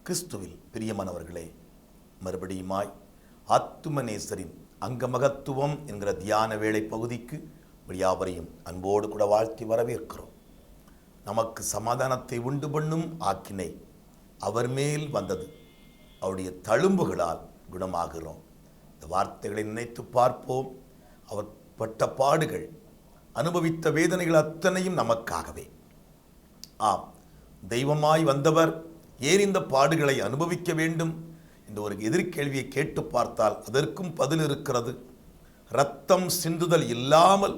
கிறிஸ்துவில் பிரியமானவர்களே, மறுபடியுமாய் ஆத்துமநேசரின் அங்கமகத்துவம் என்கிற தியான வேளை பகுதிக்கு யாவரையும் அன்போடு கூட வாழ்த்தி வரவேற்கிறோம். நமக்கு சமாதானத்தை உண்டு பண்ணும் ஆக்கினை அவர் மேல் வந்தது, அவருடைய தழும்புகளால் குணமாகிறோம். இந்த வார்த்தைகளை நினைத்து பார்ப்போம். அவர் பட்ட பாடுகள், அனுபவித்த வேதனைகள் அத்தனையும் நமக்காகவே. ஆம், தெய்வமாய் வந்தவர் ஏன் இந்த பாடுகளை அனுபவிக்க வேண்டும் என்ற ஒரு எதிர்கேள்வியை கேட்டு பார்த்தால் அதற்கும் பதில் இருக்கிறது. இரத்தம் சிந்துதல் இல்லாமல்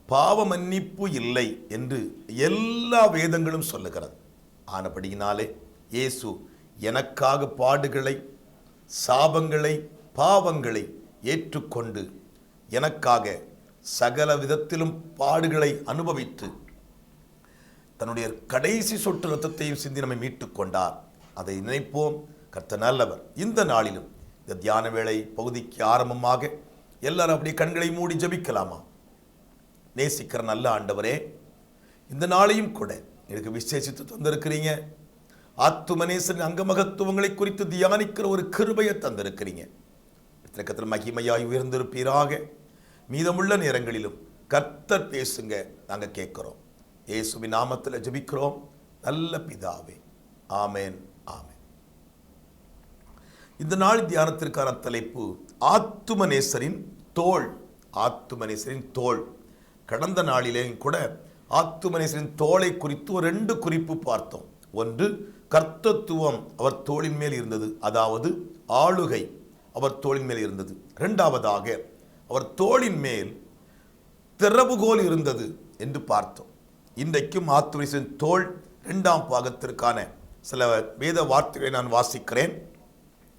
பாவ மன்னிப்பு இல்லை என்று எல்லா வேதங்களும் சொல்லுகிறது. ஆனபடியினாலே இயேசு எனக்காக பாடுகளை, சாபங்களை, பாவங்களை ஏற்றுக்கொண்டு எனக்காக சகல விதத்திலும் பாடுகளை அனுபவித்து தன்னுடைய கடைசி சொட்டு இரத்தத்தையும் சிந்தி நம்மை மீட்டுக் கொண்டார். அதை நினைப்போம். கர்த்தர் நல்லவர். இந்த நாளிலும் இந்த தியான வேளை பகுதிக்கு ஆரம்பமாக எல்லாரும் அப்படியே கண்களை மூடி ஜெபிக்கலாமா? நேசிக்கிற நல்ல ஆண்டவரே, இந்த நாளையும் கூட எனக்கு விசேஷித்து தந்திருக்கிறீங்க. ஆத்துமநேசரின் அங்கமகத்துவங்களை குறித்து தியானிக்கிற ஒரு கிருபையை தந்திருக்கிறீங்க. கர்த்தர் மகிமையாய் உயர்ந்திருப்பீராக. மீதமுள்ள நேரங்களிலும் கர்த்தர் பேசுங்க, நாங்கள் கேட்கிறோம். இயேசுவின் நாமத்தில் ஜெபிக்கிறோம் நல்ல பிதாவே, ஆமேன், ஆமேன். இந்த நாள் தியானத்திற்கான தலைப்பு ஆத்துமநேசரின் தோள். ஆத்துமநேசரின் தோள். கடந்த நாளிலே கூட ஆத்துமநேசரின் தோளை குறித்து ஒரு 2 குறிப்பு பார்த்தோம். ஒன்று, கர்த்தத்துவம் அவர் தோளின் மேல் இருந்தது, அதாவது ஆளுகை அவர் தோளின் மேல் இருந்தது. இரண்டாவதாக, அவர் தோளின் மேல் திறவுகோல் இருந்தது என்று பார்த்தோம். இன்றைக்கும் ஆத்துமநேசரின் தோள் 2ஆம் பாகத்திற்கான சில வேத வார்த்தைகளை நான் வாசிக்கிறேன்.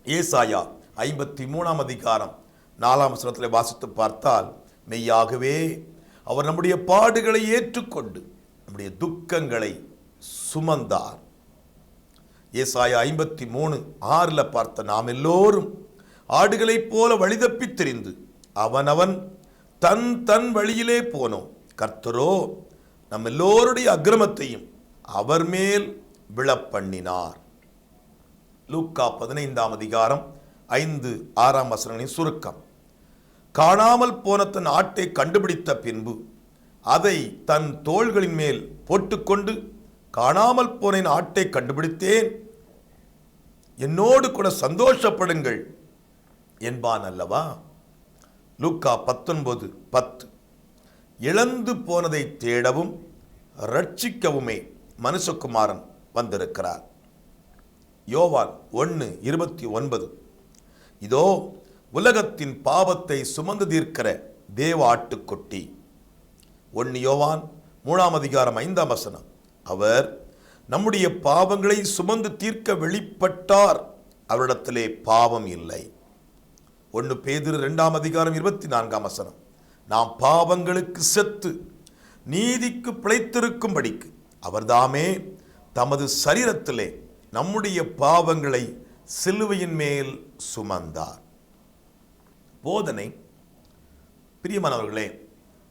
ஏசாயா 53ஆம் அதிகாரம் 4ஆம் வசனத்தில் வாசித்து பார்த்தால், மெய்யாகவே அவர் நம்முடைய பாடுகளை ஏற்றுக்கொண்டு நம்முடைய துக்கங்களை சுமந்தார். ஏசாயா 53:6 பார்த்த, நாம் எல்லோரும் ஆடுகளைப் போல வழிதப்பி திரிந்து அவனவன் தன் தன் வழியிலே போனோம், கர்த்தரோ நம் எல்லோருடைய அக்கிரமத்தையும் அவர் மேல் விழப்பண்ணினார். லூக்கா 15ஆம் அதிகாரம் 5-6 வசனங்களின் சுருக்கம். காணாமல் போன தன் ஆட்டை கண்டுபிடித்த பின்பு அதை தன் தோள்களின் மேல் போட்டுக்கொண்டு, காணாமல் போன ஆட்டை கண்டுபிடித்தேன், என்னோடு கூட சந்தோஷப்படுங்கள் என்பான் அல்லவா? லூக்கா 19:10. இழந்து போனதை தேடவும் ரட்சிக்கவுமே மனுஷகுமாரன் வந்திருக்கிறார். யோவான் 1:29. இதோ உலகத்தின் பாவத்தை சுமந்து தீர்க்கிற தேவ ஆட்டுக்குட்டி. 1 யோவான் 3ஆம் அதிகாரம் 5ஆம் வசனம். அவர் நம்முடைய பாவங்களை சுமந்து தீர்க்க வெளிப்பட்டார், அவரிடத்திலே பாவம் இல்லை. 1 பேதுரு 2ஆம் அதிகாரம் 24ஆம் வசனம். நாம் பாவங்களுக்கு செத்து நீதிக்கு பிழைத்திருக்கும்படிக்கு அவர்தாமே தமது சரீரத்திலே நம்முடைய பாவங்களை சிலுவையின் மேல் சுமந்தார். போதனை. பிரியமானவர்களே,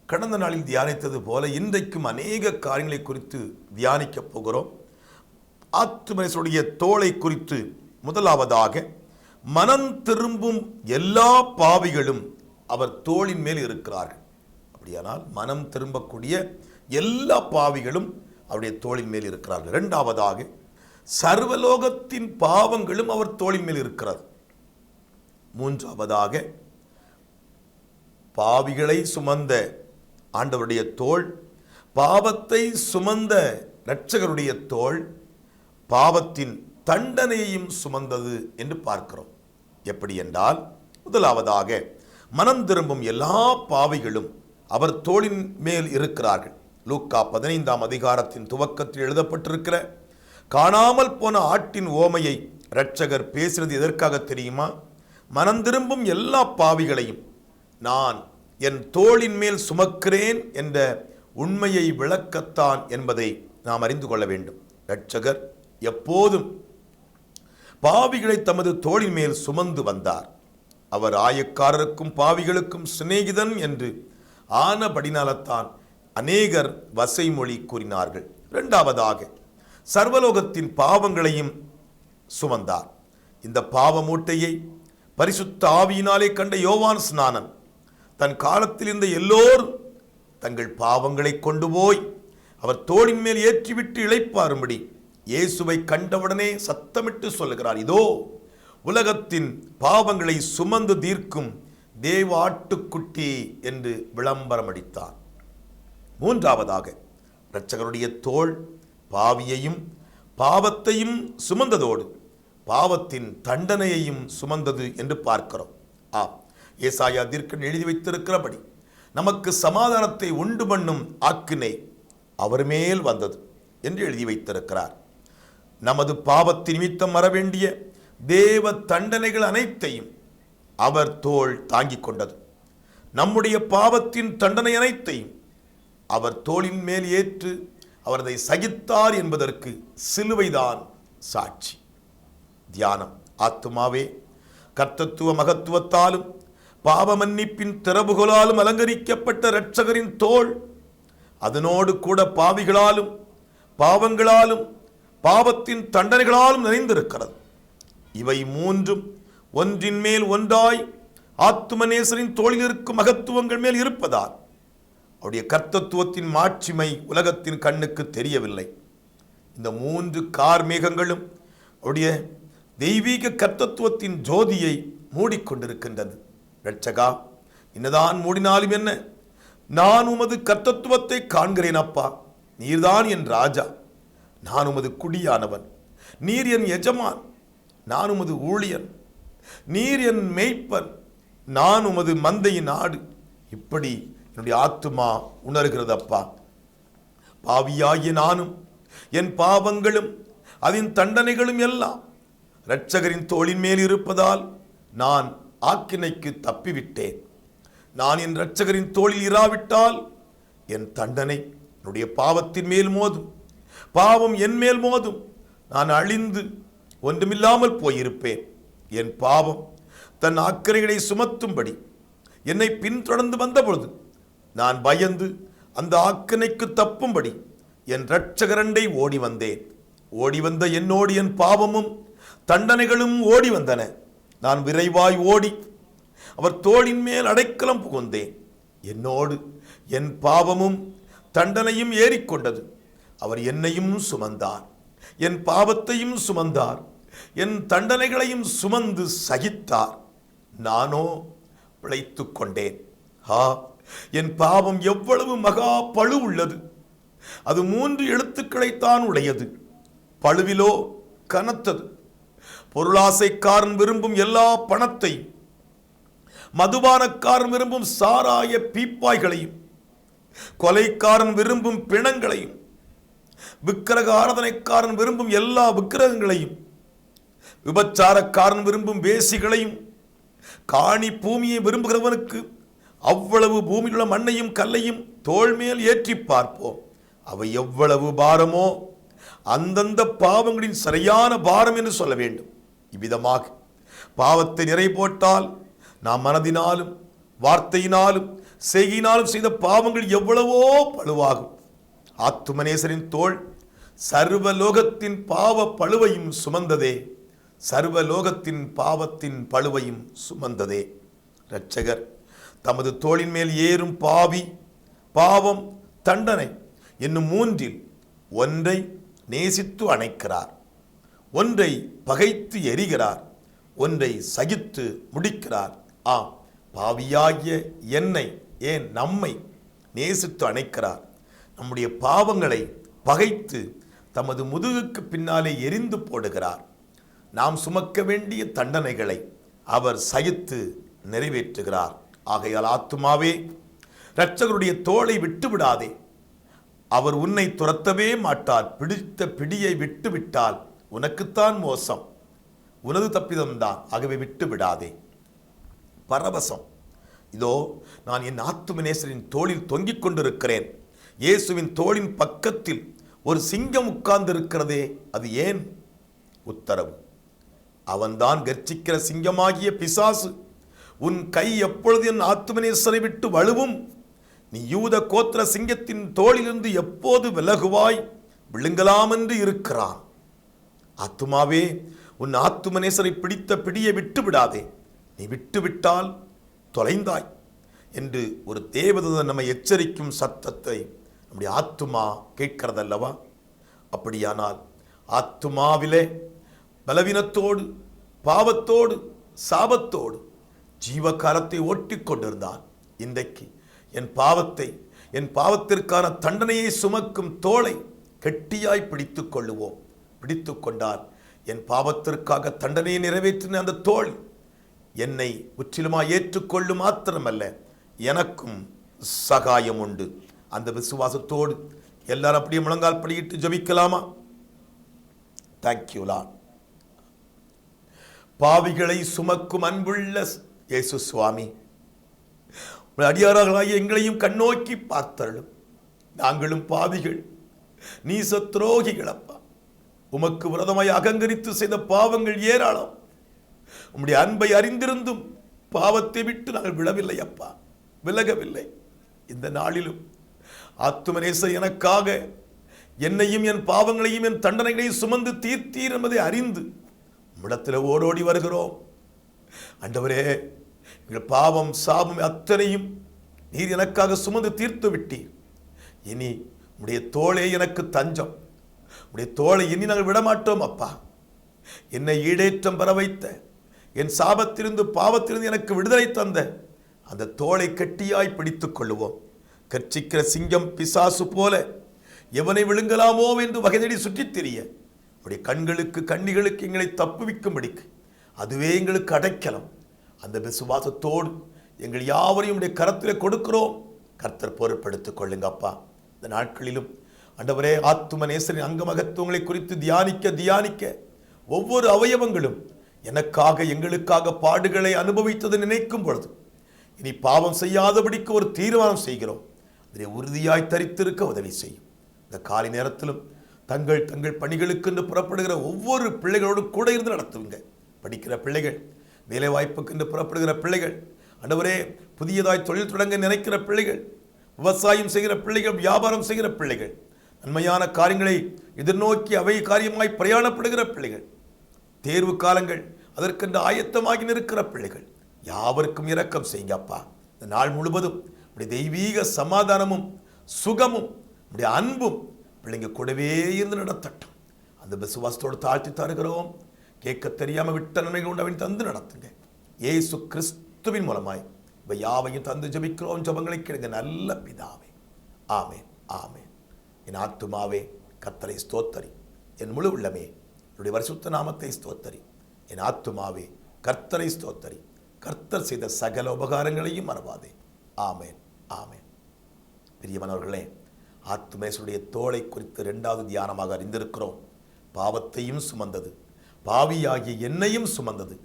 கடந்த நாளில் தியானித்தது போல இன்றைக்கும் அநேக காரியங்களை குறித்து தியானிக்கப் போகிறோம். ஆத்துமநேசருடைய தோளை குறித்து முதலாவதாக, மனம் திரும்பும் எல்லா பாவிகளும் அவர் தோளின் மேல் இருக்கிறார்கள். அப்படியானால் மனம் திரும்பக்கூடிய எல்லா பாவிகளும் அவருடைய தோளின் மேல் இருக்கிறார்கள். இரண்டாவதாக, சர்வலோகத்தின் பாவங்களும் அவர் தோளின் மேல் இருக்கிறது. மூன்றாவதாக, பாவிகளை சுமந்த ஆண்டவருடைய தோள், பாவத்தை சுமந்த இரட்சகருடைய தோள், பாவத்தின் தண்டனையையும் சுமந்தது என்று பார்க்கிறோம். எப்படி என்றால், முதலாவதாக, மனம் திரும்பும் எல்லா பாவிகளும் அவர் தோளின் மேல் இருக்கிறார்கள். லூக்கா 15ஆம் அதிகாரத்தின் துவக்கத்தில் எழுதப்பட்டிருக்கிற காணாமல் போன ஆட்டின் ஓமையை இரட்சகர் பேசினது எதற்காக தெரியுமா? மனம் திரும்பும் எல்லா பாவிகளையும் நான் என் தோளின் மேல் சுமக்கிறேன் என்ற உண்மையை விளக்கத்தான் என்பதை நாம் அறிந்து கொள்ள வேண்டும். இரட்சகர் எப்போதும் பாவிகளை தமது தோளின் மேல் சுமந்து வந்தார். அவர் ஆயக்காரருக்கும் பாவிகளுக்கும் சிநேகிதன் என்று ஆனபடினால்தான் அநேகர் வசைமொழி கூறினார்கள். இரண்டாவதாக, சர்வலோகத்தின் பாவங்களையும் சுமந்தார். இந்த பாவ மூட்டையை பரிசுத்த ஆவியினாலே கண்ட யோவான் ஸ்நானன் தன் காலத்தில் இருந்த எல்லோரும் தங்கள் பாவங்களை கொண்டு போய் அவர் தோளின் மேல் ஏற்றிவிட்டு இளைப்பாரும்படி இயேசுவை கண்டவுடனே சத்தமிட்டு சொல்லுகிறார், இதோ உலகத்தின் பாவங்களை சுமந்து தீர்க்கும் தேவ ஆட்டுக்குட்டி என்று விளம்பரம் அடித்தார். மூன்றாவதாக, இரட்சகருடைய தோள் பாவியையும் பாவத்தையும் சுமந்ததோடு பாவத்தின் தண்டனையையும் சுமந்தது என்று பார்க்கிறோம். ஏசாயா தீர்க்கன் எழுதி வைத்திருக்கிறபடி நமக்கு சமாதானத்தை உண்டு பண்ணும் ஆக்கினை அவர் மேல் வந்தது என்று எழுதி வைத்திருக்கிறார். நமது பாவத்தின் நிமித்தம் வரவேண்டிய தேவ தண்டனைகள் அனைத்தையும் அவர் தோள் தாங்கிக் கொண்டது. நம்முடைய பாவத்தின் தண்டனை அனைத்தையும் அவர் தோளின் மேல் ஏற்று அவரதை சகித்தார் என்பதற்கு சிலுவைதான் சாட்சி. தியானம். ஆத்துமாவே, கர்த்தத்துவ மகத்துவத்தாலும் பாவ மன்னிப்பின் திறவுகளாலும் அலங்கரிக்கப்பட்ட இரட்சகரின் தோள் அதனோடு கூட பாவிகளாலும் பாவங்களாலும் பாவத்தின் தண்டனைகளாலும் நிறைந்திருக்கிறது. இவை மூன்றும் ஒன்றின் மேல் ஒன்றாய் ஆத்துமநேசரின் தோளில் இருக்கும் மகத்துவங்கள் மேல் இருப்பதால் அவருடைய கர்த்தத்துவத்தின் மாட்சிமை உலகத்தின் கண்ணுக்கு தெரியவில்லை. இந்த மூன்று கார்மேகங்களும் அவருடைய தெய்வீக கர்த்தத்துவத்தின் ஜோதியை மூடிக்கொண்டிருக்கின்றது. இரட்சகா, என்னதான் மூடினாலும் என்ன, நான் உமது கர்த்தத்துவத்தை காண்கிறேன் அப்பா. நீர்தான் என் ராஜா, நான் உமது குடியானவன். நீர் என் எஜமான், நான் உமது ஊழியன். நீர் என் மேய்ப்பன், நான் உமது மந்தையின் ஆடு. இப்படி என்னுடைய ஆத்துமா உணர்கிறது அப்பா. பாவியாகிய நானும் என் பாவங்களும் அதன் தண்டனைகளும் எல்லாம் இரட்சகரின் தோளின் மேல் இருப்பதால் நான் ஆக்கினைக்கு தப்பிவிட்டேன். நான் என் இரட்சகரின் தோளில் இராவிட்டால் என் தண்டனை என்னுடைய பாவத்தின் மேல் மோதும், பாவம் என் மேல் மோதும், நான் அழிந்து ஒன்றுமில்லாமல் போயிருப்பேன். என் பாவம் தன் அக்கறைகளை சுமத்தும்படி என்னை பின்தொடர்ந்து வந்தபொழுது நான் பயந்து அந்த ஆக்கினைக்கு தப்பும்படி என் இரட்சகரண்டை ஓடி வந்தேன். ஓடி வந்த என்னோடு என் பாவமும் தண்டனைகளும் ஓடி வந்தன. நான் விரைவாய் ஓடி அவர் தோளின் மேல் அடைக்கலம் புகுந்தேன். என்னோடு என் பாவமும் தண்டனையும் ஏறிக்கொண்டது. அவர் என்னையும் சுமந்தார், என் பாவத்தையும் சுமந்தார், என் தண்டனைகளையும் சுமந்து சகித்தார். நானோ பிழைத்து கொண்டேன். என் பாவம் எவ்வளவு மகா பழு உள்ளது! அது 3 எழுத்துக்களைத்தான் உடையது. பழுவிலோ கனத்தது. பொருளாசைக்காரன் விரும்பும் எல்லா பணத்தையும், மதுபானக்காரன் விரும்பும் சாராய பீப்பாய்களையும், கொலைக்காரன் விரும்பும் பிணங்களையும், விக்கிரக ஆராதனைக்காரன் விரும்பும் எல்லா விக்கிரகங்களையும், விபச்சாரக்காரன் விரும்பும் வேசிகளையும், காணி பூமியை விரும்புகிறவனுக்கு அவ்வளவு பூமியிலுள்ள மண்ணையும் கல்லையும் தோள் மேல் ஏற்றி பார்ப்போம். அவை எவ்வளவு பாரமோ அந்தந்த பாவங்களின் சரியான பாரம் என்று சொல்ல வேண்டும். இவ்விதமாக பாவத்தை நிறை போட்டால் நாம் மனதினாலும் வார்த்தையினாலும் செய்கையினாலும் செய்த பாவங்கள் எவ்வளவோ பழுவாகும். ஆத்துமநேசரின் தோள் சர்வலோகத்தின் பாவ பழுவையும் சுமந்ததே, சர்வலோகத்தின் பாவத்தின் பழுவையும் சுமந்ததே. இரட்சகர் தமது தோளின் மேல் ஏறும் பாவி, பாவம், தண்டனை என்னும் 3இல் ஒன்றை நேசித்து அணைக்கிறார், ஒன்றை பகைத்து எரிகிறார், ஒன்றை சகித்து முடிக்கிறார். பாவியாகிய என்னை, ஏன் நம்மை நேசித்து அணைக்கிறார். நம்முடைய பாவங்களை பகைத்து தமது முதுகுக்கு பின்னாலே எரிந்து போடுகிறார். நாம் சுமக்க வேண்டிய தண்டனைகளை அவர் சகித்து நிறைவேற்றுகிறார். ஆகையால் ஆத்துமாவே, இரட்சகருடைய தோளை விட்டுவிடாதே. அவர் உன்னை துரத்தவே மாட்டார். பிடித்த பிடியை விட்டு விட்டால் உனக்குத்தான் மோசம், உனது தப்பிதம்தான். ஆகவே விட்டு விடாதே. பரவசம். இதோ நான் என் ஆத்துமநேசரின் தோளில் தொங்கிக் கொண்டிருக்கிறேன். இயேசுவின் தோளின் பக்கத்தில் ஒரு சிங்கம் உட்கார்ந்திருக்கிறதே, அது ஏன்? உத்தரவு. அவன்தான் கர்ச்சிக்கிற சிங்கமாகிய பிசாசு. உன் கை எப்பொழுது என் ஆத்துமநேசரை விட்டு வழுவும்? நீ யூத கோத்திர சிங்கத்தின் தோளிலிருந்து எப்போது விலகுவாய்? விழுங்கலாம் என்று இருக்கிறான். ஆத்துமாவே, உன் ஆத்துமநேசரை பிடித்த பிடியை விட்டு விடாதே, நீ விட்டுவிட்டால் தொலைந்தாய் என்று ஒரு தேவதூதன் நம்மை எச்சரிக்கும் சத்தத்தை நம்முடைய ஆத்துமா கேட்கிறதல்லவா? அப்படியானால் ஆத்துமாவிலே பலவீனத்தோடு, பாவத்தோடு, சாபத்தோடு ஜீவகாலத்தை ஓட்டிக் கொண்டிருந்தான். இன்றைக்கு என் பாவத்திற்கான தண்டனையை சுமக்கும் தோளை கெட்டியாய் பிடித்துக் கொள்ளுவோம். பிடித்து கொண்டால் என் பாவத்திற்காக தண்டனையை நிறைவேற்றின அந்த தோள் என்னை முற்றிலுமாய் ஏற்றுக்கொள்ளும் மாத்திரமல்ல, எனக்கும் சகாயம் உண்டு. அந்த விசுவாசத்தோடு எல்லாரும் அப்படியே முழங்கால் படியிட்டு ஜெபிக்கலாமா? Thank you Lord. பாவிகளை சுமக்கும் அன்புள்ள இயேசு சுவாமி, அடியார்களாகிய எங்களையும் கண்ணோக்கி பார்த்தருளும். நாங்களும் பாவிகள், நீச துரோகிகள் அப்பா. உமக்கு விரதமாய் அகங்கரித்து செய்த பாவங்கள் ஏராளம். உம்முடைய அன்பை அறிந்திருந்தும் பாவத்தை விட்டு நாங்கள் விழவில்லை அப்பா, விலகவில்லை. இந்த நாளிலும் ஆத்துமநேசர் எனக்காக என்னையும் என் பாவங்களையும் என் தண்டனைகளையும் சுமந்து தீர்த்தீர் என்பதை அறிந்து உம்மிடத்தில் ஓடோடி வருகிறோம். ஆண்டவரே, எங்கள் பாவம் சாபம் அத்தனையும் நீர் எனக்காக சுமந்து தீர்த்து விட்டீர். இனி உம்முடைய தோளே எனக்கு தஞ்சம். உம்முடைய தோளை இனி நாங்கள் விடமாட்டோம் அப்பா. என்னை ஈடேற்றம் பெற வைத்த, என் சாபத்திலிருந்து பாவத்திலிருந்து எனக்கு விடுதலை தந்த அந்த தோளை கெட்டியாய் பிடித்துக் கொள்ளுவோம். கர்ச்சிக்கிற சிங்கம் பிசாசு போல எவனை விழுங்கலாமோ என்று வகை தேடி சுற்றித் திரிய உடைய கண்களுக்கு கண்ணிகளுக்கு எங்களை தப்புவிக்கும்படிக்கு அதுவே எங்களுக்கு அடைக்கலம். அந்த விசுவாசத்தோடு எங்கள் யாவரையும் உடைய கரத்தில் கொடுக்கிறோம். கர்த்தர் பொறுப்படுத்திக் கொள்ளுங்க அப்பா. இந்த நாட்களிலும் ஆண்டவரே, ஆத்துமநேசரின் அங்கமகத்துவங்களை குறித்து தியானிக்க ஒவ்வொரு அவயவங்களும் எனக்காக எங்களுக்காக பாடுகளை அனுபவித்தது நினைக்கும் பொழுது இனி பாவம் செய்யாதபடிக்கு ஒரு தீர்மானம் செய்கிறோம். அதை உறுதியாய் தரித்திருக்க உதவி செய்யும். இந்த காலை நேரத்திலும் தங்கள் பணிகளுக்கு புறப்படுகிற ஒவ்வொரு பிள்ளைகளோடு கூட இருந்து நடத்துவீங்க. படிக்கிற பிள்ளைகள், வேலை வாய்ப்புக்கு புறப்படுகிற பிள்ளைகள், ஆண்டவரே புதியதாய் தொழில் தொடங்க நினைக்கிற பிள்ளைகள், விவசாயம் செய்கிற பிள்ளைகள், வியாபாரம் செய்கிற பிள்ளைகள், நன்மையான காரியங்களை எதிர்நோக்கி அவை காரியமாய் பிரயாணப்படுகிற பிள்ளைகள், தேர்வு காலங்கள் அதற்கென்று ஆயத்தமாகி நிற்கிற பிள்ளைகள் யாவருக்கும் இரக்கம் செய்யுங்க அப்பா. இந்த நாள் முழுவதும் உடைய தெய்வீக சமாதானமும் சுகமும் உடைய அன்பும் பிள்ளைங்க கூடவே இருந்து நடத்தட்டும். அந்த விசுவாசத்தோடு தாழ்த்தி தருகிறோம். கேட்க தெரியாமல் விட்ட நன்மைகள் உண்டு அவன் தந்து நடத்துங்க. இயேசு கிறிஸ்துவின் மூலமாய் இவை யாவையும் தந்து ஜெபிக்கிறோம். ஜெபங்களை கேளுங்க நல்ல பிதாவே. ஆமேன், ஆமேன். என் ஆத்துமாவே கர்த்தரை ஸ்தோத்தரி, என் முழு உள்ளமே என்னுடைய பரிசுத்த நாமத்தை ஸ்தோத்தரி. என் ஆத்துமாவே கர்த்தரை ஸ்தோத்தரி, கர்த்தர் செய்த சகல உபகாரங்களையும் மறவாதே. ஆமேன், ஆமேன். பிரியமானவர்களே, ஆத்துமேசருடைய தோளை குறித்து 2வது தியானமாக அறிந்திருக்கிறோம். பாவத்தையும் சுமந்தது, பாவியாகிய என்னையும் சுமந்தது,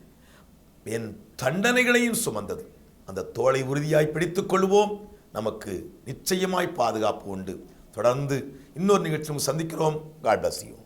என் தண்டனைகளையும் சுமந்தது. அந்த தோளை உறுதியாய் பிடித்துக் கொள்வோம். நமக்கு நிச்சயமாய் பாதுகாப்பு உண்டு. தொடர்ந்து இன்னொரு நிகழ்ச்சியும் சந்திக்கிறோம். God bless you.